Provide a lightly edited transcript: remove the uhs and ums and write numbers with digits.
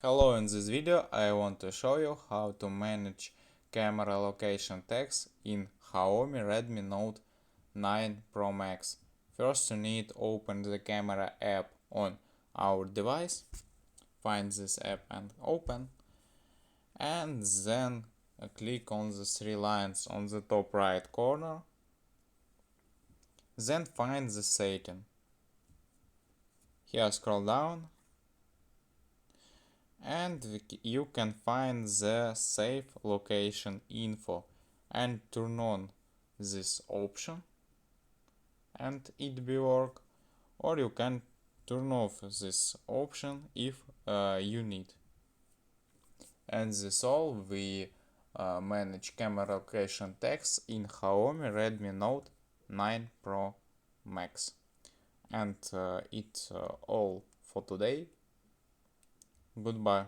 Hello, in this video I want to show you how to manage camera location tags in XIAOMI Redmi Note 9 Pro Max. First you need to open the camera app on our device, find this app and open, and then click on the three lines on the top right corner, then find the setting. Here scroll down and you can find the save location info and turn on this option and it will work, or you can turn off this option if you need. And this all we manage camera location tags in XIAOMI Redmi Note 9 Pro Max. And it's all for today. Goodbye.